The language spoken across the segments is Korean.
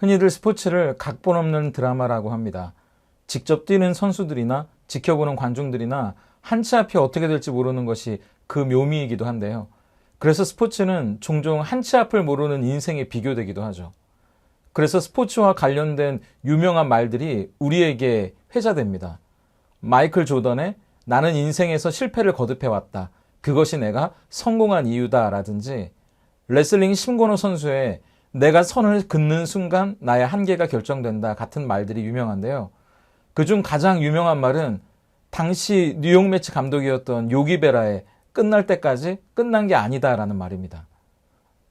흔히들 스포츠를 각본 없는 드라마라고 합니다. 직접 뛰는 선수들이나 지켜보는 관중들이나 한 치 앞이 어떻게 될지 모르는 것이 그 묘미이기도 한데요. 그래서 스포츠는 종종 한 치 앞을 모르는 인생에 비교되기도 하죠. 그래서 스포츠와 관련된 유명한 말들이 우리에게 회자됩니다. 마이클 조던의 나는 인생에서 실패를 거듭해왔다. 그것이 내가 성공한 이유다 라든지 레슬링 심건호 선수의 내가 선을 긋는 순간 나의 한계가 결정된다 같은 말들이 유명한데요. 그중 가장 유명한 말은 당시 뉴욕 매치 감독이었던 요기 베라의 끝날 때까지 끝난 게 아니다 라는 말입니다.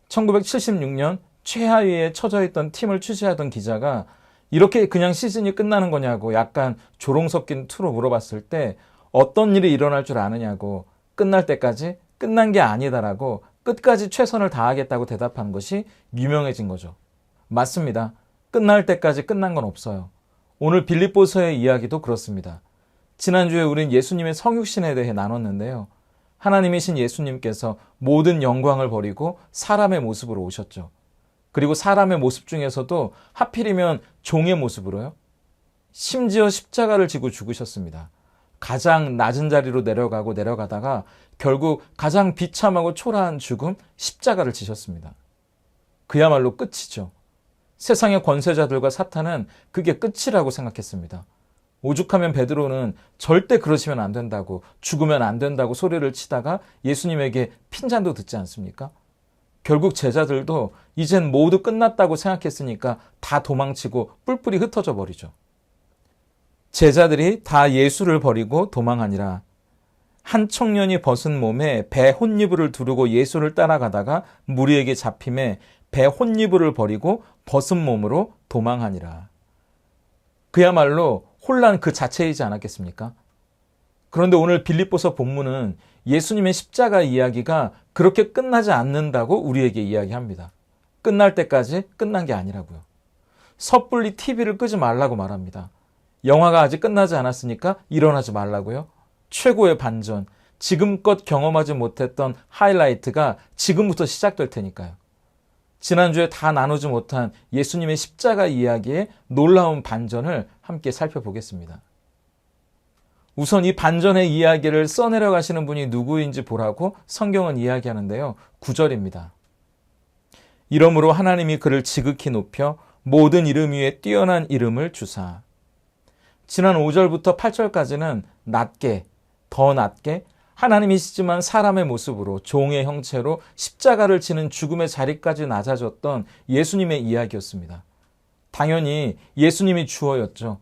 1976년 최하위에 처져 있던 팀을 취재하던 기자가 이렇게 그냥 시즌이 끝나는 거냐고 약간 조롱 섞인 투로 물어봤을 때 어떤 일이 일어날 줄 아느냐고 끝날 때까지 끝난 게 아니다라고 끝까지 최선을 다하겠다고 대답한 것이 유명해진 거죠. 맞습니다. 끝날 때까지 끝난 건 없어요. 오늘 빌립보서의 이야기도 그렇습니다. 지난주에 우린 예수님의 성육신에 대해 나눴는데요. 하나님이신 예수님께서 모든 영광을 버리고 사람의 모습으로 오셨죠. 그리고 사람의 모습 중에서도 하필이면 종의 모습으로요. 심지어 십자가를 지고 죽으셨습니다. 가장 낮은 자리로 내려가다가 결국 가장 비참하고 초라한 죽음, 십자가를 지셨습니다. 그야말로 끝이죠. 세상의 권세자들과 사탄은 그게 끝이라고 생각했습니다. 오죽하면 베드로는 절대 그러시면 안 된다고, 죽으면 안 된다고 소리를 치다가 예수님에게 핀잔도 듣지 않습니까? 결국 제자들도 이젠 모두 끝났다고 생각했으니까 다 도망치고 뿔뿔이 흩어져 버리죠. 제자들이 다 예수를 버리고 도망하니라. 한 청년이 벗은 몸에 배 혼이불을 두르고 예수를 따라가다가 무리에게 잡힘에 배 혼이불을 버리고 벗은 몸으로 도망하니라. 그야말로 혼란 그 자체이지 않았겠습니까? 그런데 오늘 빌립보서 본문은 예수님의 십자가 이야기가 그렇게 끝나지 않는다고 우리에게 이야기합니다. 끝날 때까지 끝난 게 아니라고요. 섣불리 TV를 끄지 말라고 말합니다. 영화가 아직 끝나지 않았으니까 일어나지 말라고요. 최고의 반전, 지금껏 경험하지 못했던 하이라이트가 지금부터 시작될 테니까요. 지난주에 다 나누지 못한 예수님의 십자가 이야기의 놀라운 반전을 함께 살펴보겠습니다. 우선 이 반전의 이야기를 써내려 가시는 분이 누구인지 보라고 성경은 이야기하는데요. 9절입니다. 이러므로 하나님이 그를 지극히 높여 모든 이름 위에 뛰어난 이름을 주사. 지난 5절부터 8절까지는 낮게, 더 낮게 하나님이시지만 사람의 모습으로 종의 형체로 십자가를 지는 죽음의 자리까지 낮아졌던 예수님의 이야기였습니다. 당연히 예수님이 주어였죠.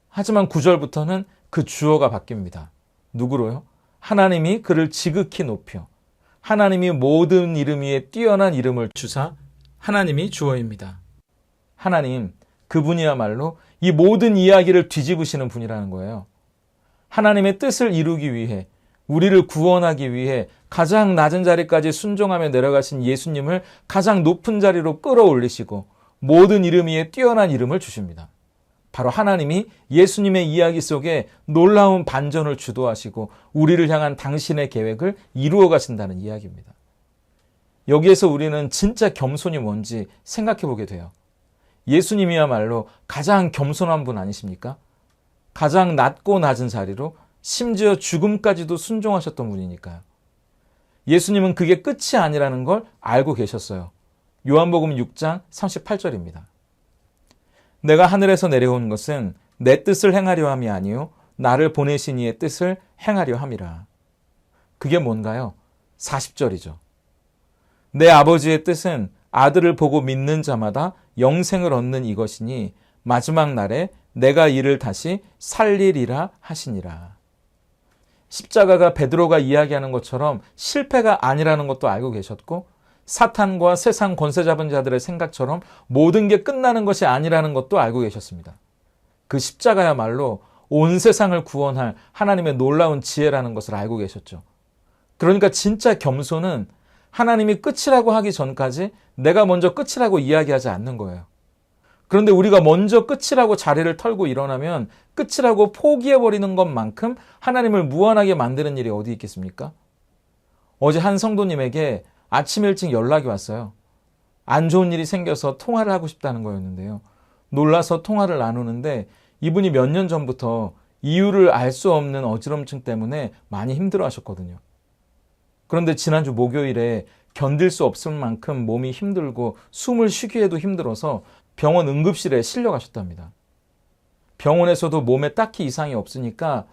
하지만 9절부터는 그 주어가 바뀝니다. 누구로요? 하나님이 그를 지극히 높여. 하나님이 모든 이름 위에 뛰어난 이름을 주사 하나님이 주어입니다. 하나님, 그분이야말로 이 모든 이야기를 뒤집으시는 분이라는 거예요. 하나님의 뜻을 이루기 위해 우리를 구원하기 위해 가장 낮은 자리까지 순종하며 내려가신 예수님을 가장 높은 자리로 끌어올리시고 모든 이름 위에 뛰어난 이름을 주십니다. 바로 하나님이 예수님의 이야기 속에 놀라운 반전을 주도하시고 우리를 향한 당신의 계획을 이루어 가신다는 이야기입니다. 여기에서 우리는 진짜 겸손이 뭔지 생각해 보게 돼요. 예수님이야말로 가장 겸손한 분 아니십니까? 가장 낮고 낮은 자리로 심지어 죽음까지도 순종하셨던 분이니까요. 예수님은 그게 끝이 아니라는 걸 알고 계셨어요. 요한복음 6장 38절입니다. 내가 하늘에서 내려온 것은 내 뜻을 행하려 함이 아니요 나를 보내신 이의 뜻을 행하려 함이라. 그게 뭔가요? 40절이죠. 내 아버지의 뜻은 아들을 보고 믿는 자마다 영생을 얻는 이것이니 마지막 날에 내가 이를 다시 살리리라 하시니라. 십자가가 베드로가 이야기하는 것처럼 실패가 아니라는 것도 알고 계셨고 사탄과 세상 권세 잡은 자들의 생각처럼 모든 게 끝나는 것이 아니라는 것도 알고 계셨습니다. 그 십자가야말로 온 세상을 구원할 하나님의 놀라운 지혜라는 것을 알고 계셨죠. 그러니까 진짜 겸손은 하나님이 끝이라고 하기 전까지 내가 먼저 끝이라고 이야기하지 않는 거예요. 그런데 우리가 먼저 끝이라고 자리를 털고 일어나면 끝이라고 포기해버리는 것만큼 하나님을 무한하게 만드는 일이 어디 있겠습니까? 어제 한 성도님에게 아침 일찍 연락이 왔어요. 안 좋은 일이 생겨서 통화를 하고 싶다는 거였는데요. 놀라서 통화를 나누는데 이분이 몇 년 전부터 이유를 알 수 없는 어지럼증 때문에 많이 힘들어 하셨거든요. 그런데 지난주 목요일에 견딜 수 없을 만큼 몸이 힘들고 숨을 쉬기에도 힘들어서 병원 응급실에 실려가셨답니다. 병원에서도 몸에 딱히 이상이 없으니까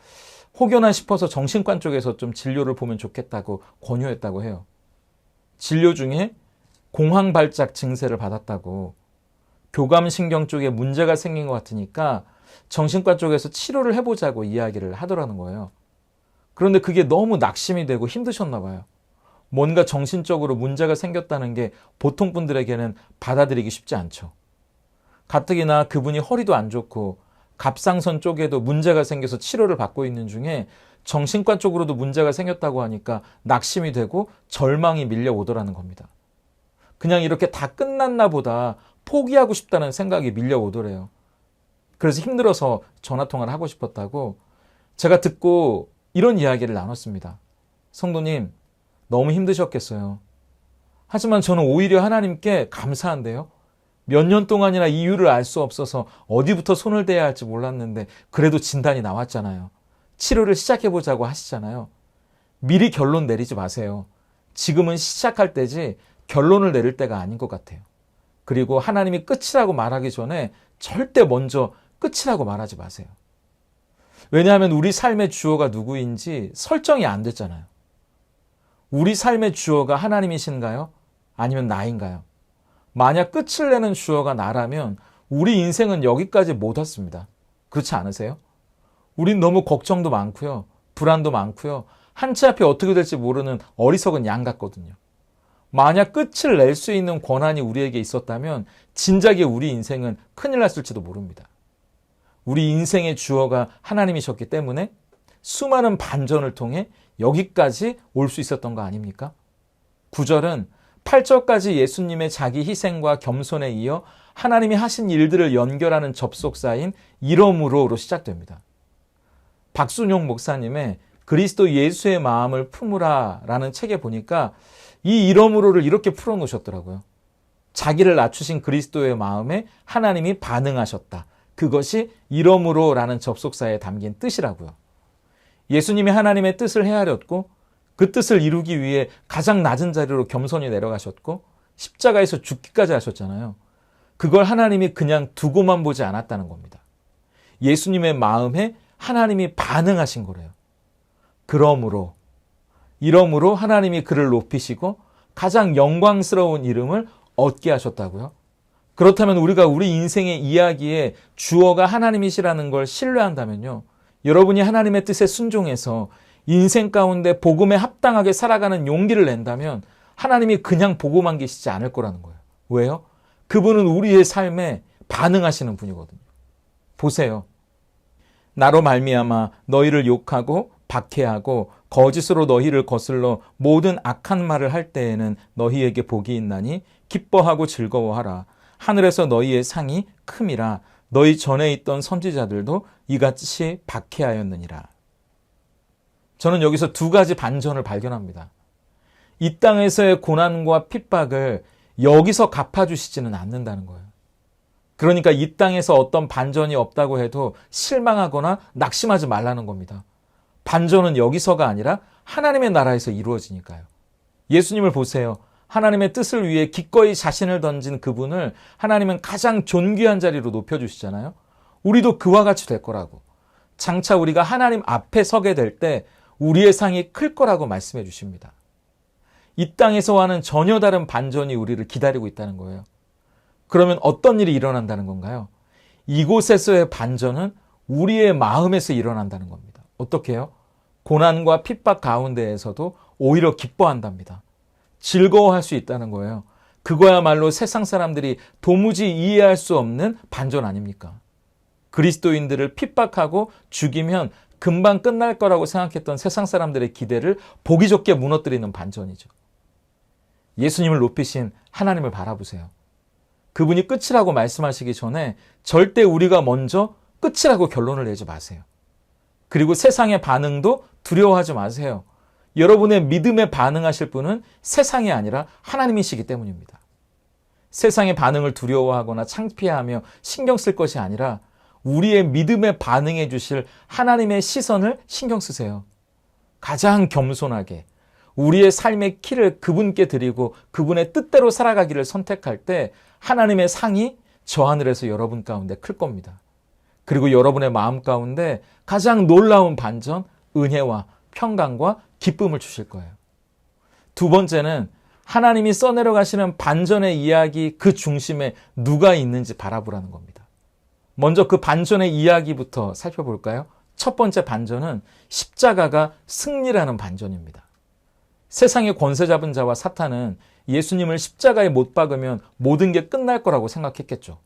혹여나 싶어서 정신과 쪽에서 좀 진료를 보면 좋겠다고 권유했다고 해요. 진료 중에 공황발작 증세를 받았다고, 교감신경 쪽에 문제가 생긴 것 같으니까 정신과 쪽에서 치료를 해보자고 이야기를 하더라는 거예요. 그런데 그게 너무 낙심이 되고 힘드셨나 봐요. 뭔가 정신적으로 문제가 생겼다는 게 보통 분들에게는 받아들이기 쉽지 않죠. 가뜩이나 그분이 허리도 안 좋고 갑상선 쪽에도 문제가 생겨서 치료를 받고 있는 중에 정신과 쪽으로도 문제가 생겼다고 하니까 낙심이 되고 절망이 밀려오더라는 겁니다. 그냥 이렇게 다 끝났나 보다 포기하고 싶다는 생각이 밀려오더래요. 그래서 힘들어서 전화통화를 하고 싶었다고 제가 듣고 이런 이야기를 나눴습니다. 성도님, 너무 힘드셨겠어요. 하지만 저는 오히려 하나님께 감사한데요. 몇 년 동안이나 이유를 알 수 없어서 어디부터 손을 대야 할지 몰랐는데 그래도 진단이 나왔잖아요. 치료를 시작해보자고 하시잖아요. 미리 결론 내리지 마세요. 지금은 시작할 때지 결론을 내릴 때가 아닌 것 같아요. 그리고 하나님이 끝이라고 말하기 전에 절대 먼저 끝이라고 말하지 마세요. 왜냐하면 우리 삶의 주어가 누구인지 설정이 안 됐잖아요. 우리 삶의 주어가 하나님이신가요? 아니면 나인가요? 만약 끝을 내는 주어가 나라면 우리 인생은 여기까지 못 왔습니다. 그렇지 않으세요? 우린 너무 걱정도 많고요. 불안도 많고요. 한치 앞이 어떻게 될지 모르는 어리석은 양 같거든요. 만약 끝을 낼 수 있는 권한이 우리에게 있었다면 진작에 우리 인생은 큰일 났을지도 모릅니다. 우리 인생의 주어가 하나님이셨기 때문에 수많은 반전을 통해 여기까지 올 수 있었던 거 아닙니까? 9절은 8절까지 예수님의 자기 희생과 겸손에 이어 하나님이 하신 일들을 연결하는 접속사인 이러므로로 시작됩니다. 박순용 목사님의 그리스도 예수의 마음을 품으라 라는 책에 보니까 이 이러므로를 이렇게 풀어놓으셨더라고요. 자기를 낮추신 그리스도의 마음에 하나님이 반응하셨다. 그것이 이러므로라는 접속사에 담긴 뜻이라고요. 예수님이 하나님의 뜻을 헤아렸고 그 뜻을 이루기 위해 가장 낮은 자리로 겸손히 내려가셨고 십자가에서 죽기까지 하셨잖아요. 그걸 하나님이 그냥 두고만 보지 않았다는 겁니다. 예수님의 마음에 하나님이 반응하신 거래요. 이러므로 하나님이 그를 높이시고 가장 영광스러운 이름을 얻게 하셨다고요. 그렇다면 우리가 우리 인생의 이야기에 주어가 하나님이시라는 걸 신뢰한다면요. 여러분이 하나님의 뜻에 순종해서 인생 가운데 복음에 합당하게 살아가는 용기를 낸다면 하나님이 그냥 복음만 계시지 않을 거라는 거예요. 왜요? 그분은 우리의 삶에 반응하시는 분이거든요. 보세요. 나로 말미암아 너희를 욕하고 박해하고 거짓으로 너희를 거슬러 모든 악한 말을 할 때에는 너희에게 복이 있나니 기뻐하고 즐거워하라. 하늘에서 너희의 상이 큼이라. 너희 전에 있던 선지자들도 이같이 박해하였느니라. 저는 여기서 두 가지 반전을 발견합니다. 이 땅에서의 고난과 핍박을 여기서 갚아주시지는 않는다는 거예요. 그러니까 이 땅에서 어떤 반전이 없다고 해도 실망하거나 낙심하지 말라는 겁니다. 반전은 여기서가 아니라 하나님의 나라에서 이루어지니까요. 예수님을 보세요. 하나님의 뜻을 위해 기꺼이 자신을 던진 그분을 하나님은 가장 존귀한 자리로 높여주시잖아요. 우리도 그와 같이 될 거라고. 장차 우리가 하나님 앞에 서게 될 때 우리의 상이 클 거라고 말씀해 주십니다. 이 땅에서와는 전혀 다른 반전이 우리를 기다리고 있다는 거예요. 그러면 어떤 일이 일어난다는 건가요? 이곳에서의 반전은 우리의 마음에서 일어난다는 겁니다. 어떻게 해요? 고난과 핍박 가운데에서도 오히려 기뻐한답니다. 즐거워할 수 있다는 거예요. 그거야말로 세상 사람들이 도무지 이해할 수 없는 반전 아닙니까? 그리스도인들을 핍박하고 죽이면 금방 끝날 거라고 생각했던 세상 사람들의 기대를 보기 좋게 무너뜨리는 반전이죠. 예수님을 높이신 하나님을 바라보세요. 그분이 끝이라고 말씀하시기 전에 절대 우리가 먼저 끝이라고 결론을 내지 마세요. 그리고 세상의 반응도 두려워하지 마세요. 여러분의 믿음에 반응하실 분은 세상이 아니라 하나님이시기 때문입니다. 세상의 반응을 두려워하거나 창피해하며 신경 쓸 것이 아니라 우리의 믿음에 반응해 주실 하나님의 시선을 신경 쓰세요. 가장 겸손하게 우리의 삶의 키를 그분께 드리고 그분의 뜻대로 살아가기를 선택할 때 하나님의 상이 저 하늘에서 여러분 가운데 클 겁니다. 그리고 여러분의 마음 가운데 가장 놀라운 반전, 은혜와 평강과 기쁨을 주실 거예요. 두 번째는 하나님이 써내려 가시는 반전의 이야기 그 중심에 누가 있는지 바라보라는 겁니다. 먼저 그 반전의 이야기부터 살펴볼까요? 첫 번째 반전은 십자가가 승리라는 반전입니다. 세상의 권세 잡은 자와 사탄은 예수님을 십자가에 못 박으면 모든 게 끝날 거라고 생각했겠죠.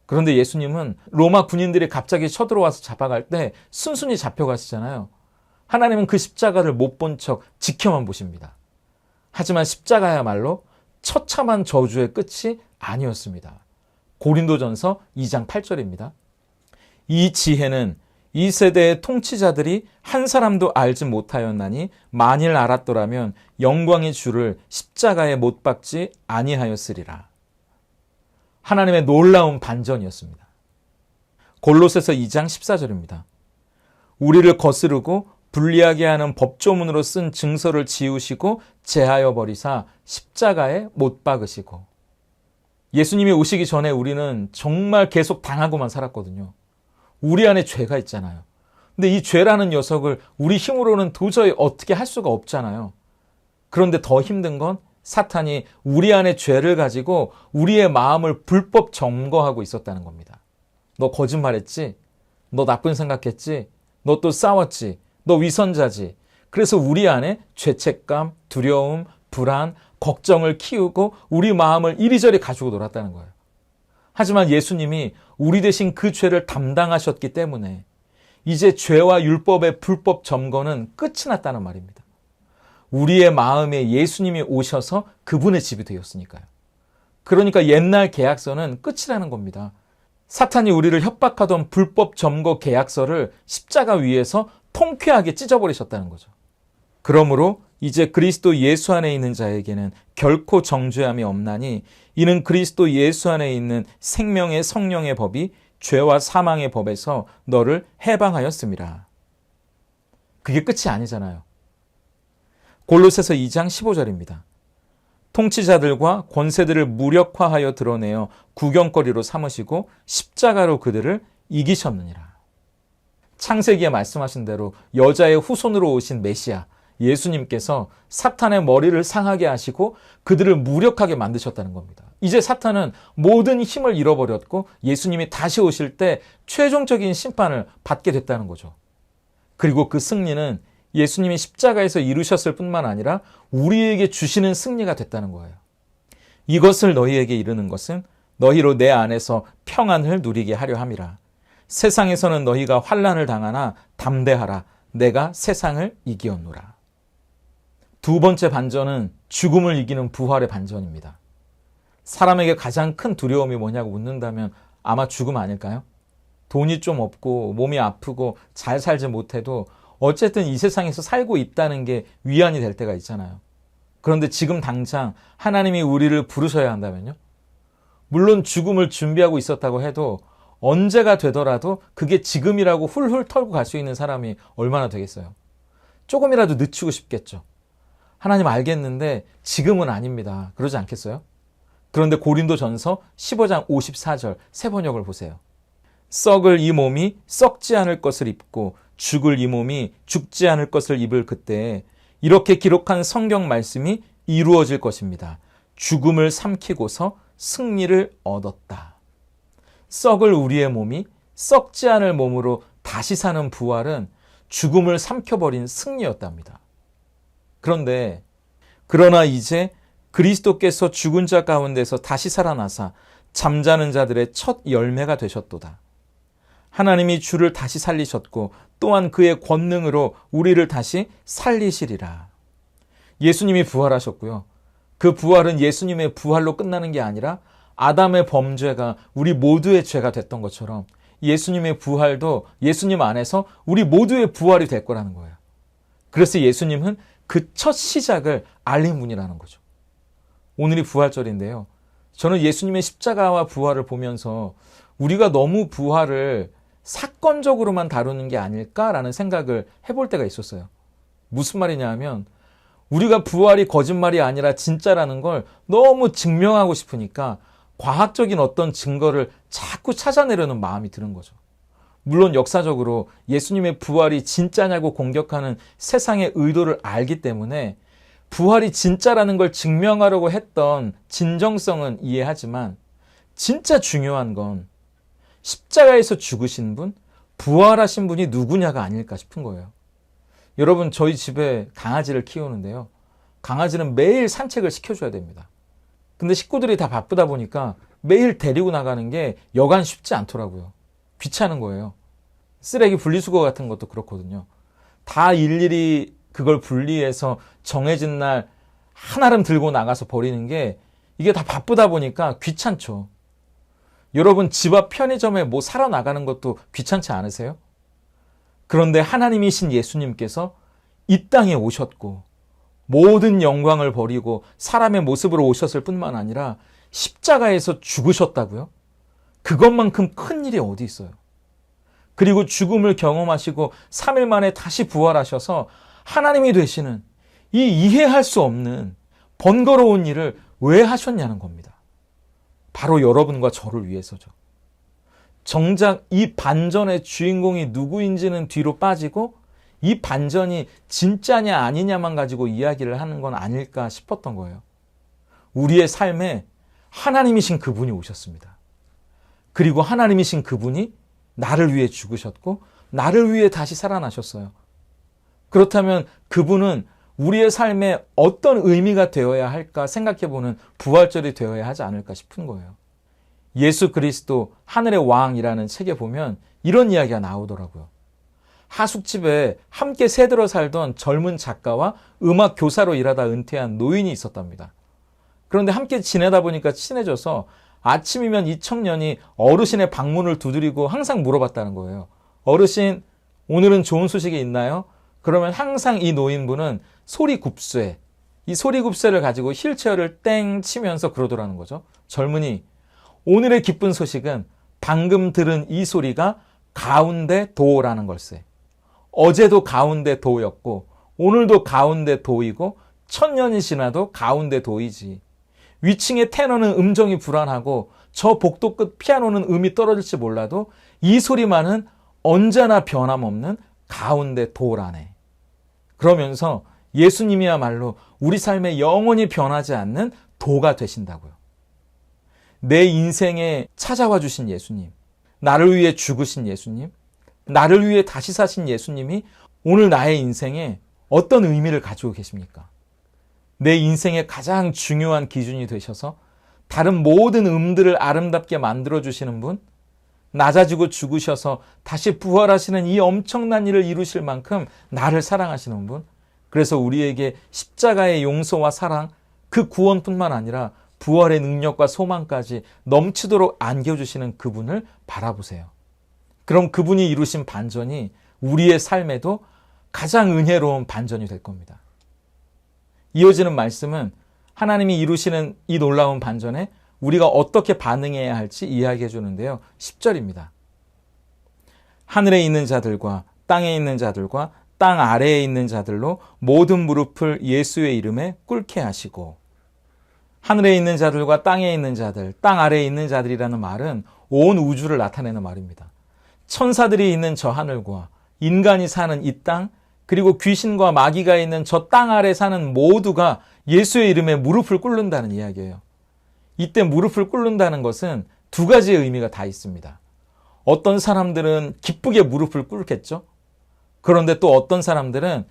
그런데 예수님은 로마 군인들이 갑자기 쳐들어와서 잡아갈 때 순순히 잡혀가시잖아요. 하나님은 그 십자가를 못 본 척 지켜만 보십니다. 하지만 십자가야말로 처참한 저주의 끝이 아니었습니다. 고린도전서 2장 8절입니다. 이 지혜는 이 세대의 통치자들이 한 사람도 알지 못하였나니 만일 알았더라면 영광의 주를 십자가에 못 박지 아니하였으리라. 하나님의 놀라운 반전이었습니다. 골로새서 2장 14절입니다. 우리를 거스르고 불리하게 하는 법조문으로 쓴 증서를 지우시고 제하여 버리사 십자가에 못 박으시고. 예수님이 오시기 전에 우리는 정말 계속 당하고만 살았거든요. 우리 안에 죄가 있잖아요. 근데 이 죄라는 녀석을 우리 힘으로는 도저히 어떻게 할 수가 없잖아요. 그런데 더 힘든 건 사탄이 우리 안에 죄를 가지고 우리의 마음을 불법 점거하고 있었다는 겁니다. 너 거짓말했지? 너 나쁜 생각했지? 너 또 싸웠지? 너 위선자지? 그래서 우리 안에 죄책감, 두려움, 불안, 걱정을 키우고 우리 마음을 이리저리 가지고 놀았다는 거예요. 하지만 예수님이 우리 대신 그 죄를 담당하셨기 때문에 이제 죄와 율법의 불법 점거는 끝이 났다는 말입니다. 우리의 마음에 예수님이 오셔서 그분의 집이 되었으니까요. 그러니까 옛날 계약서는 끝이라는 겁니다. 사탄이 우리를 협박하던 불법 점거 계약서를 십자가 위에서 통쾌하게 찢어버리셨다는 거죠. 그러므로 이제 그리스도 예수 안에 있는 자에게는 결코 정죄함이 없나니 이는 그리스도 예수 안에 있는 생명의 성령의 법이 죄와 사망의 법에서 너를 해방하였음이라. 그게 끝이 아니잖아요. 골로새서 2장 15절입니다. 통치자들과 권세들을 무력화하여 드러내어 구경거리로 삼으시고 십자가로 그들을 이기셨느니라. 창세기에 말씀하신 대로 여자의 후손으로 오신 메시아 예수님께서 사탄의 머리를 상하게 하시고 그들을 무력하게 만드셨다는 겁니다. 이제 사탄은 모든 힘을 잃어버렸고 예수님이 다시 오실 때 최종적인 심판을 받게 됐다는 거죠. 그리고 그 승리는 예수님이 십자가에서 이루셨을 뿐만 아니라 우리에게 주시는 승리가 됐다는 거예요. 이것을 너희에게 이르는 것은 너희로 내 안에서 평안을 누리게 하려 함이라. 세상에서는 너희가 환난을 당하나 담대하라. 내가 세상을 이기었노라. 두 번째 반전은 죽음을 이기는 부활의 반전입니다. 사람에게 가장 큰 두려움이 뭐냐고 묻는다면 아마 죽음 아닐까요? 돈이 좀 없고 몸이 아프고 잘 살지 못해도 어쨌든 이 세상에서 살고 있다는 게 위안이 될 때가 있잖아요. 그런데 지금 당장 하나님이 우리를 부르셔야 한다면요? 물론 죽음을 준비하고 있었다고 해도 언제가 되더라도 그게 지금이라고 훌훌 털고 갈 수 있는 사람이 얼마나 되겠어요? 조금이라도 늦추고 싶겠죠. 하나님 알겠는데 지금은 아닙니다. 그러지 않겠어요? 그런데 고린도전서 15장 54절 세 번역을 보세요. 썩을 이 몸이 썩지 않을 것을 입고 죽을 이 몸이 죽지 않을 것을 입을 그때에 이렇게 기록한 성경 말씀이 이루어질 것입니다. 죽음을 삼키고서 승리를 얻었다. 썩을 우리의 몸이 썩지 않을 몸으로 다시 사는 부활은 죽음을 삼켜버린 승리였답니다. 그러나 이제 그리스도께서 죽은 자 가운데서 다시 살아나사 잠자는 자들의 첫 열매가 되셨도다. 하나님이 주를 다시 살리셨고 또한 그의 권능으로 우리를 다시 살리시리라. 예수님이 부활하셨고요. 그 부활은 예수님의 부활로 끝나는 게 아니라 아담의 범죄가 우리 모두의 죄가 됐던 것처럼 예수님의 부활도 예수님 안에서 우리 모두의 부활이 될 거라는 거예요. 그래서 예수님은 그 첫 시작을 알린 분이라는 거죠. 오늘이 부활절인데요. 저는 예수님의 십자가와 부활을 보면서 우리가 너무 부활을 사건적으로만 다루는 게 아닐까라는 생각을 해볼 때가 있었어요. 무슨 말이냐 하면 우리가 부활이 거짓말이 아니라 진짜라는 걸 너무 증명하고 싶으니까 과학적인 어떤 증거를 자꾸 찾아내려는 마음이 드는 거죠. 물론 역사적으로 예수님의 부활이 진짜냐고 공격하는 세상의 의도를 알기 때문에 부활이 진짜라는 걸 증명하려고 했던 진정성은 이해하지만 진짜 중요한 건 십자가에서 죽으신 분, 부활하신 분이 누구냐가 아닐까 싶은 거예요. 여러분, 저희 집에 강아지를 키우는데요. 강아지는 매일 산책을 시켜줘야 됩니다. 근데 식구들이 다 바쁘다 보니까 매일 데리고 나가는 게 여간 쉽지 않더라고요. 귀찮은 거예요. 쓰레기 분리수거 같은 것도 그렇거든요. 다 일일이 그걸 분리해서 정해진 날 한아름 들고 나가서 버리는 게 이게 다 바쁘다 보니까 귀찮죠. 여러분, 집 앞 편의점에 뭐 사러 나가는 것도 귀찮지 않으세요? 그런데 하나님이신 예수님께서 이 땅에 오셨고 모든 영광을 버리고 사람의 모습으로 오셨을 뿐만 아니라 십자가에서 죽으셨다고요? 그것만큼 큰 일이 어디 있어요? 그리고 죽음을 경험하시고 3일 만에 다시 부활하셔서 하나님이 되시는 이 이해할 수 없는 번거로운 일을 왜 하셨냐는 겁니다. 바로 여러분과 저를 위해서죠. 정작 이 반전의 주인공이 누구인지는 뒤로 빠지고 이 반전이 진짜냐 아니냐만 가지고 이야기를 하는 건 아닐까 싶었던 거예요. 우리의 삶에 하나님이신 그분이 오셨습니다. 그리고 하나님이신 그분이 나를 위해 죽으셨고 나를 위해 다시 살아나셨어요. 그렇다면 그분은 우리의 삶에 어떤 의미가 되어야 할까 생각해보는 부활절이 되어야 하지 않을까 싶은 거예요. 예수 그리스도 하늘의 왕이라는 책에 보면 이런 이야기가 나오더라고요. 하숙집에 함께 새들어 살던 젊은 작가와 음악 교사로 일하다 은퇴한 노인이 있었답니다. 그런데 함께 지내다 보니까 친해져서 아침이면 이 청년이 어르신의 방문을 두드리고 항상 물어봤다는 거예요. 어르신, 오늘은 좋은 소식이 있나요? 그러면 항상 이 노인분은 소리굽쇠, 이 소리굽쇠를 가지고 휠체어를 땡 치면서 그러더라는 거죠. 젊은이, 오늘의 기쁜 소식은 방금 들은 이 소리가 가운데 도라는 걸세. 어제도 가운데 도였고 오늘도 가운데 도이고 1000년이 지나도 가운데 도이지. 위층의 테너는 음정이 불안하고 저 복도 끝 피아노는 음이 떨어질지 몰라도 이 소리만은 언제나 변함없는 가운데 도라네. 그러면서 예수님이야말로 우리 삶에 영원히 변하지 않는 도가 되신다고요. 내 인생에 찾아와 주신 예수님, 나를 위해 죽으신 예수님, 나를 위해 다시 사신 예수님이 오늘 나의 인생에 어떤 의미를 가지고 계십니까? 내 인생의 가장 중요한 기준이 되셔서 다른 모든 음들을 아름답게 만들어주시는 분, 낮아지고 죽으셔서 다시 부활하시는 이 엄청난 일을 이루실 만큼 나를 사랑하시는 분, 그래서 우리에게 십자가의 용서와 사랑, 그 구원뿐만 아니라 부활의 능력과 소망까지 넘치도록 안겨주시는 그분을 바라보세요. 그럼 그분이 이루신 반전이 우리의 삶에도 가장 은혜로운 반전이 될 겁니다. 이어지는 말씀은 하나님이 이루시는 이 놀라운 반전에 우리가 어떻게 반응해야 할지 이야기해 주는데요. 10절입니다. 하늘에 있는 자들과 땅에 있는 자들과 땅 아래에 있는 자들로 모든 무릎을 예수의 이름에 꿇게 하시고. 하늘에 있는 자들과 땅에 있는 자들, 땅 아래에 있는 자들이라는 말은 온 우주를 나타내는 말입니다. 천사들이 있는 저 하늘과 인간이 사는 이 땅, 그리고 귀신과 마귀가 있는 저 땅 아래 사는 모두가 예수의 이름에 무릎을 꿇는다는 이야기예요. 이때 무릎을 꿇는다는 것은 두 가지의 의미가 다 있습니다. 어떤 사람들은 기쁘게 무릎을 꿇겠죠. 그런데 또 어떤 사람들은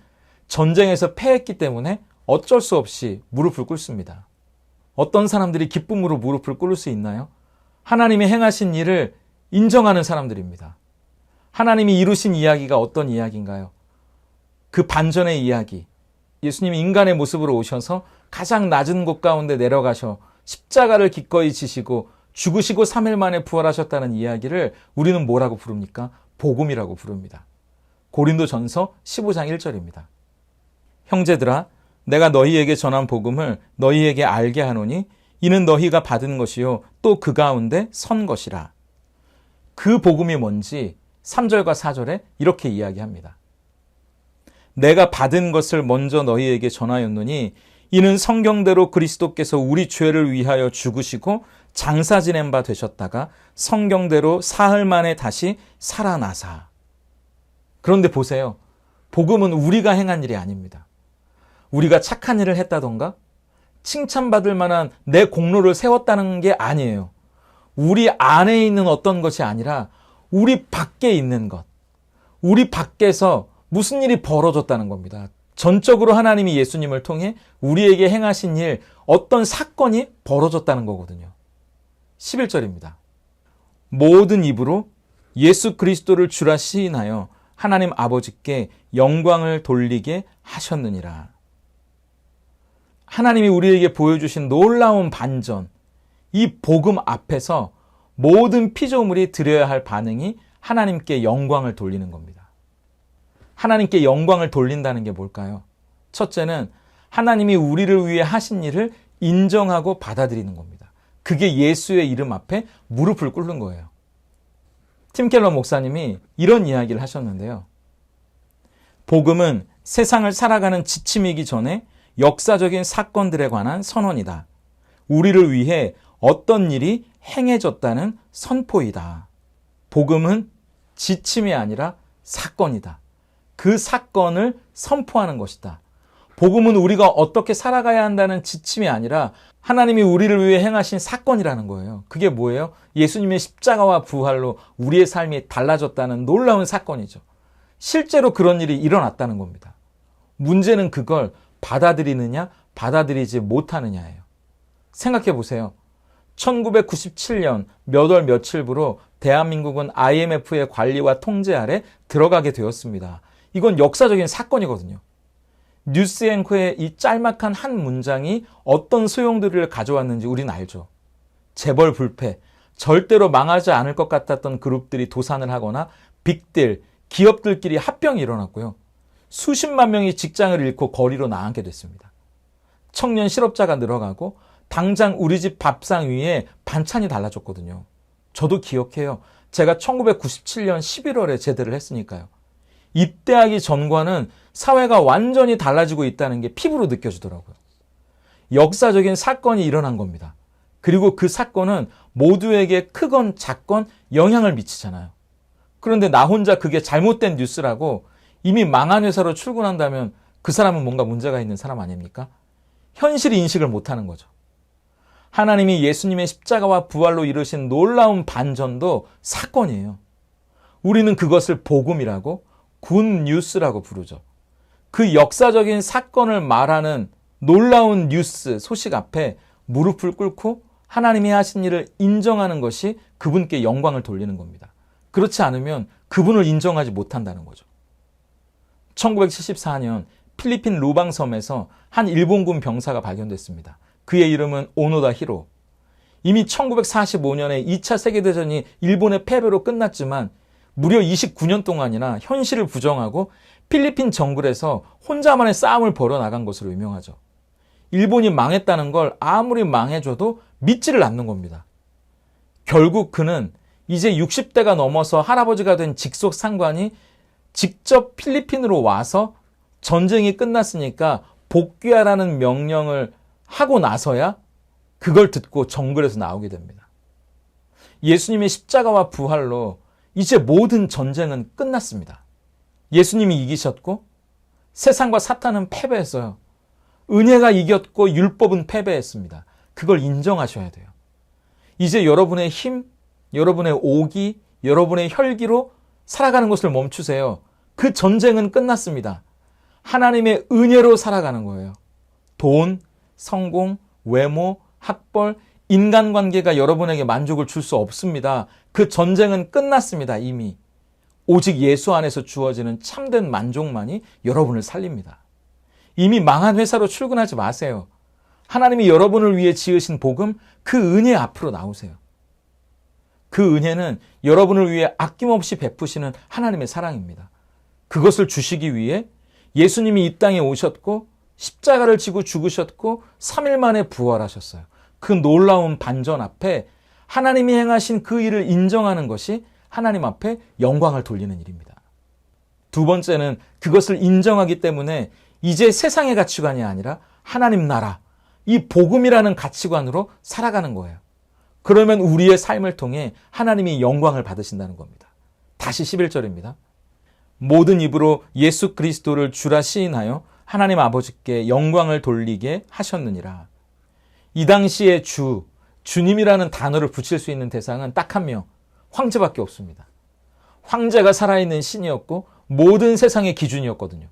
전쟁에서 패했기 때문에 어쩔 수 없이 무릎을 꿇습니다. 어떤 사람들이 기쁨으로 무릎을 꿇을 수 있나요? 하나님이 행하신 일을 인정하는 사람들입니다. 하나님이 이루신 이야기가 어떤 이야기인가요? 그 반전의 이야기. 예수님이 인간의 모습으로 오셔서 가장 낮은 곳 가운데 내려가셔 십자가를 기꺼이 지시고 죽으시고 3일 만에 부활하셨다는 이야기를 우리는 뭐라고 부릅니까? 복음이라고 부릅니다. 고린도전서 15장 1절입니다. 형제들아, 내가 너희에게 전한 복음을 너희에게 알게 하노니 이는 너희가 받은 것이요 또 그 가운데 선 것이라. 그 복음이 뭔지 3절과 4절에 이렇게 이야기합니다. 내가 받은 것을 먼저 너희에게 전하였노니 이는 성경대로 그리스도께서 우리 죄를 위하여 죽으시고 장사 지낸 바 되셨다가 성경대로 사흘 만에 다시 살아나사. 그런데 보세요. 복음은 우리가 행한 일이 아닙니다. 우리가 착한 일을 했다던가 칭찬받을 만한 내 공로를 세웠다는 게 아니에요. 우리 안에 있는 어떤 것이 아니라 우리 밖에 있는 것. 우리 밖에서 무슨 일이 벌어졌다는 겁니다. 전적으로 하나님이 예수님을 통해 우리에게 행하신 일, 어떤 사건이 벌어졌다는 거거든요. 11절입니다. 모든 입으로 예수 그리스도를 주라 시인하여 하나님 아버지께 영광을 돌리게 하셨느니라. 하나님이 우리에게 보여주신 놀라운 반전, 이 복음 앞에서 모든 피조물이 드려야 할 반응이 하나님께 영광을 돌리는 겁니다. 하나님께 영광을 돌린다는 게 뭘까요? 첫째는 하나님이 우리를 위해 하신 일을 인정하고 받아들이는 겁니다. 그게 예수의 이름 앞에 무릎을 꿇는 거예요. 팀 켈러 목사님이 이런 이야기를 하셨는데요. 복음은 세상을 살아가는 지침이기 전에 역사적인 사건들에 관한 선언이다. 우리를 위해 어떤 일이 행해졌다는 선포이다. 복음은 지침이 아니라 사건이다. 그 사건을 선포하는 것이다. 복음은 우리가 어떻게 살아가야 한다는 지침이 아니라 하나님이 우리를 위해 행하신 사건이라는 거예요. 그게 뭐예요? 예수님의 십자가와 부활로 우리의 삶이 달라졌다는 놀라운 사건이죠. 실제로 그런 일이 일어났다는 겁니다. 문제는 그걸 받아들이느냐, 받아들이지 못하느냐예요. 생각해 보세요. 1997년 몇 월 며칠부로 대한민국은 IMF의 관리와 통제 아래 들어가게 되었습니다. 이건 역사적인 사건이거든요. 뉴스 앵커의 이 짤막한 한 문장이 어떤 소용돌이를 가져왔는지 우리는 알죠. 재벌 불패, 절대로 망하지 않을 것 같았던 그룹들이 도산을 하거나 빅딜, 기업들끼리 합병이 일어났고요. 수십만 명이 직장을 잃고 거리로 나앉게 됐습니다. 청년 실업자가 늘어가고 당장 우리 집 밥상 위에 반찬이 달라졌거든요. 저도 기억해요. 제가 1997년 11월에 제대를 했으니까요. 입대하기 전과는 사회가 완전히 달라지고 있다는 게 피부로 느껴지더라고요. 역사적인 사건이 일어난 겁니다. 그리고 그 사건은 모두에게 크건 작건 영향을 미치잖아요. 그런데 나 혼자 그게 잘못된 뉴스라고 이미 망한 회사로 출근한다면 그 사람은 뭔가 문제가 있는 사람 아닙니까? 현실 인식을 못하는 거죠. 하나님이 예수님의 십자가와 부활로 이루신 놀라운 반전도 사건이에요. 우리는 그것을 복음이라고 굿뉴스라고 부르죠. 그 역사적인 사건을 말하는 놀라운 뉴스, 소식 앞에 무릎을 꿇고 하나님이 하신 일을 인정하는 것이 그분께 영광을 돌리는 겁니다. 그렇지 않으면 그분을 인정하지 못한다는 거죠. 1974년 필리핀 루방섬에서 한 일본군 병사가 발견됐습니다. 그의 이름은 오노다 히로. 이미 1945년에 2차 세계대전이 일본의 패배로 끝났지만 무려 29년 동안이나 현실을 부정하고 필리핀 정글에서 혼자만의 싸움을 벌여나간 것으로 유명하죠. 일본이 망했다는 걸 아무리 망해줘도 믿지를 않는 겁니다. 결국 그는 이제 60대가 넘어서 할아버지가 된 직속 상관이 직접 필리핀으로 와서 전쟁이 끝났으니까 복귀하라는 명령을 하고 나서야 그걸 듣고 정글에서 나오게 됩니다. 예수님의 십자가와 부활로 이제 모든 전쟁은 끝났습니다. 예수님이 이기셨고 세상과 사탄은 패배했어요. 은혜가 이겼고 율법은 패배했습니다. 그걸 인정하셔야 돼요. 이제 여러분의 힘, 여러분의 오기, 여러분의 혈기로 살아가는 것을 멈추세요. 그 전쟁은 끝났습니다. 하나님의 은혜로 살아가는 거예요. 돈, 성공, 외모, 학벌, 인간관계가 여러분에게 만족을 줄 수 없습니다. 그 전쟁은 끝났습니다. 이미. 오직 예수 안에서 주어지는 참된 만족만이 여러분을 살립니다. 이미 망한 회사로 출근하지 마세요. 하나님이 여러분을 위해 지으신 복음, 그 은혜 앞으로 나오세요. 그 은혜는 여러분을 위해 아낌없이 베푸시는 하나님의 사랑입니다. 그것을 주시기 위해 예수님이 이 땅에 오셨고 십자가를 지고 죽으셨고 3일 만에 부활하셨어요. 그 놀라운 반전 앞에 하나님이 행하신 그 일을 인정하는 것이 하나님 앞에 영광을 돌리는 일입니다. 두 번째는 그것을 인정하기 때문에 이제 세상의 가치관이 아니라 하나님 나라, 이 복음이라는 가치관으로 살아가는 거예요. 그러면 우리의 삶을 통해 하나님이 영광을 받으신다는 겁니다. 다시 11절입니다. 모든 입으로 예수 그리스도를 주라 시인하여 하나님 아버지께 영광을 돌리게 하셨느니라. 이 당시에 주님이라는 단어를 붙일 수 있는 대상은 딱 한 명, 황제밖에 없습니다. 황제가 살아있는 신이었고 모든 세상의 기준이었거든요.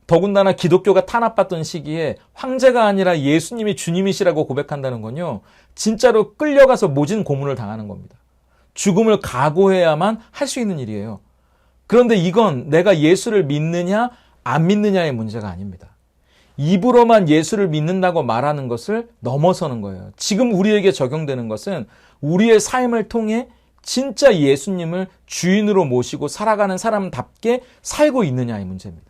더군다나 기독교가 탄압받던 시기에 황제가 아니라 예수님이 주님이시라고 고백한다는 건요, 진짜로 끌려가서 모진 고문을 당하는 겁니다. 죽음을 각오해야만 할 수 있는 일이에요. 그런데 이건 내가 예수를 믿느냐 안 믿느냐의 문제가 아닙니다. 입으로만 예수를 믿는다고 말하는 것을 넘어서는 거예요. 지금 우리에게 적용되는 것은 우리의 삶을 통해 진짜 예수님을 주인으로 모시고 살아가는 사람답게 살고 있느냐의 문제입니다.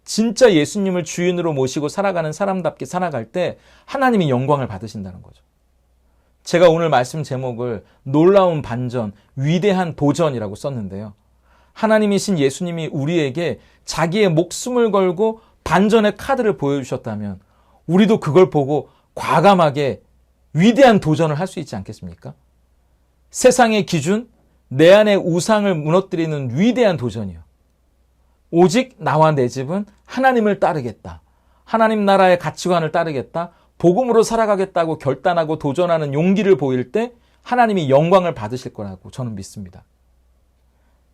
진짜 예수님을 주인으로 모시고 살아가는 사람답게 살아갈 때 하나님이 영광을 받으신다는 거죠. 제가 오늘 말씀 제목을 놀라운 반전, 위대한 도전이라고 썼는데요. 하나님이신 예수님이 우리에게 자기의 목숨을 걸고 반전의 카드를 보여주셨다면 우리도 그걸 보고 과감하게 위대한 도전을 할 수 있지 않겠습니까? 세상의 기준, 내 안의 우상을 무너뜨리는 위대한 도전이요. 오직 나와 내 집은 하나님을 따르겠다. 하나님 나라의 가치관을 따르겠다. 복음으로 살아가겠다고 결단하고 도전하는 용기를 보일 때 하나님이 영광을 받으실 거라고 저는 믿습니다.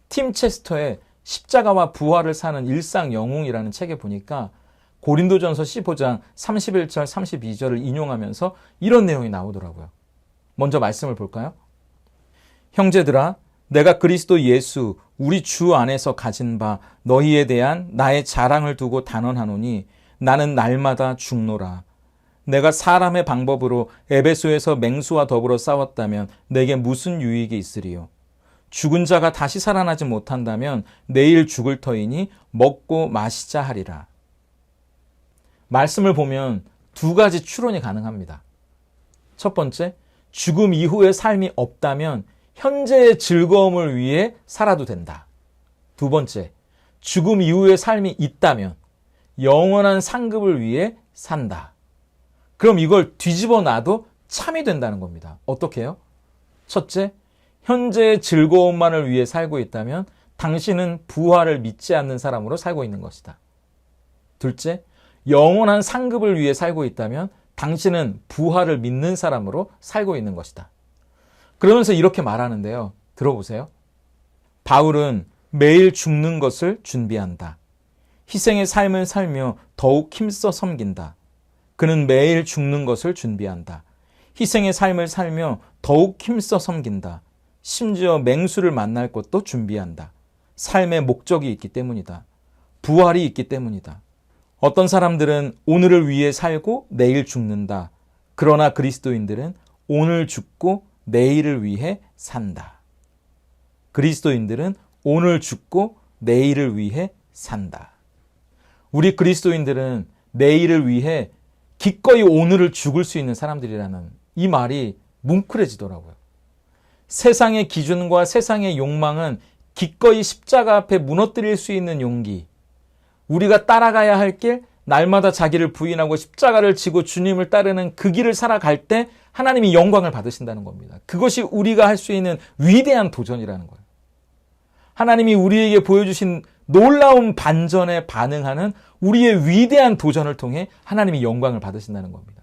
팀 체스터의 십자가와 부활을 사는 일상 영웅이라는 책에 보니까 고린도전서 15장 31절 32절을 인용하면서 이런 내용이 나오더라고요. 먼저 말씀을 볼까요? 형제들아, 내가 그리스도 예수 우리 주 안에서 가진 바 너희에 대한 나의 자랑을 두고 단언하노니 나는 날마다 죽노라. 내가 사람의 방법으로 에베소에서 맹수와 더불어 싸웠다면 내게 무슨 유익이 있으리요? 죽은 자가 다시 살아나지 못한다면 내일 죽을 터이니 먹고 마시자 하리라. 말씀을 보면 두 가지 추론이 가능합니다. 첫 번째, 죽음 이후의 삶이 없다면 현재의 즐거움을 위해 살아도 된다. 두 번째, 죽음 이후의 삶이 있다면 영원한 상급을 위해 산다. 그럼 이걸 뒤집어 놔도 참이 된다는 겁니다. 어떻게 해요? 첫째, 현재의 즐거움만을 위해 살고 있다면 당신은 부활을 믿지 않는 사람으로 살고 있는 것이다. 둘째, 영원한 상급을 위해 살고 있다면 당신은 부활을 믿는 사람으로 살고 있는 것이다. 그러면서 이렇게 말하는데요. 들어보세요. 바울은 매일 죽는 것을 준비한다. 희생의 삶을 살며 더욱 힘써 섬긴다. 그는 매일 죽는 것을 준비한다. 희생의 삶을 살며 더욱 힘써 섬긴다. 심지어 맹수를 만날 것도 준비한다. 삶의 목적이 있기 때문이다. 부활이 있기 때문이다. 어떤 사람들은 오늘을 위해 살고 내일 죽는다. 그러나 그리스도인들은 오늘 죽고 내일을 위해 산다. 그리스도인들은 오늘 죽고 내일을 위해 산다. 우리 그리스도인들은 내일을 위해 기꺼이 오늘을 죽을 수 있는 사람들이라는 이 말이 뭉클해지더라고요. 세상의 기준과 세상의 욕망은 기꺼이 십자가 앞에 무너뜨릴 수 있는 용기, 우리가 따라가야 할 길, 날마다 자기를 부인하고 십자가를 지고 주님을 따르는 그 길을 살아갈 때 하나님이 영광을 받으신다는 겁니다. 그것이 우리가 할 수 있는 위대한 도전이라는 거예요. 하나님이 우리에게 보여주신 놀라운 반전에 반응하는 우리의 위대한 도전을 통해 하나님이 영광을 받으신다는 겁니다.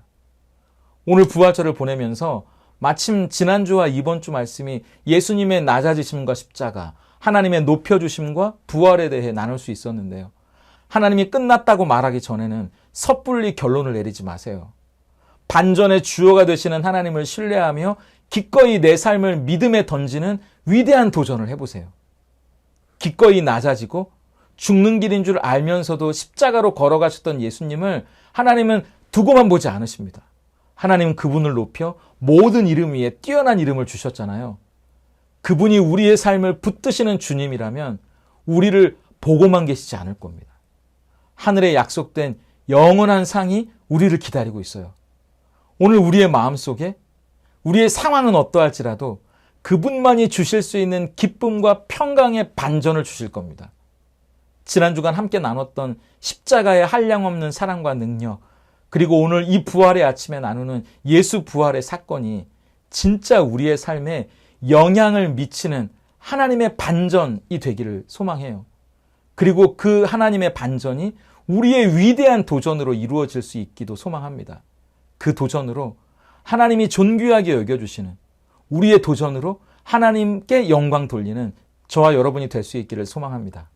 오늘 부활절을 보내면서 마침 지난주와 이번 주 말씀이 예수님의 낮아지심과 십자가, 하나님의 높여주심과 부활에 대해 나눌 수 있었는데요. 하나님이 끝났다고 말하기 전에는 섣불리 결론을 내리지 마세요. 반전의 주어가 되시는 하나님을 신뢰하며 기꺼이 내 삶을 믿음에 던지는 위대한 도전을 해보세요. 기꺼이 낮아지고 죽는 길인 줄 알면서도 십자가로 걸어가셨던 예수님을 하나님은 두고만 보지 않으십니다. 하나님은 그분을 높여 모든 이름 위에 뛰어난 이름을 주셨잖아요. 그분이 우리의 삶을 붙드시는 주님이라면 우리를 보고만 계시지 않을 겁니다. 하늘에 약속된 영원한 상이 우리를 기다리고 있어요. 오늘 우리의 마음속에 우리의 상황은 어떠할지라도 그분만이 주실 수 있는 기쁨과 평강의 반전을 주실 겁니다. 지난 주간 함께 나눴던 십자가의 한량없는 사랑과 능력, 그리고 오늘 이 부활의 아침에 나누는 예수 부활의 사건이 진짜 우리의 삶에 영향을 미치는 하나님의 반전이 되기를 소망해요. 그리고 그 하나님의 반전이 우리의 위대한 도전으로 이루어질 수 있기도 소망합니다. 그 도전으로 하나님이 존귀하게 여겨주시는, 우리의 도전으로 하나님께 영광 돌리는 저와 여러분이 될 수 있기를 소망합니다.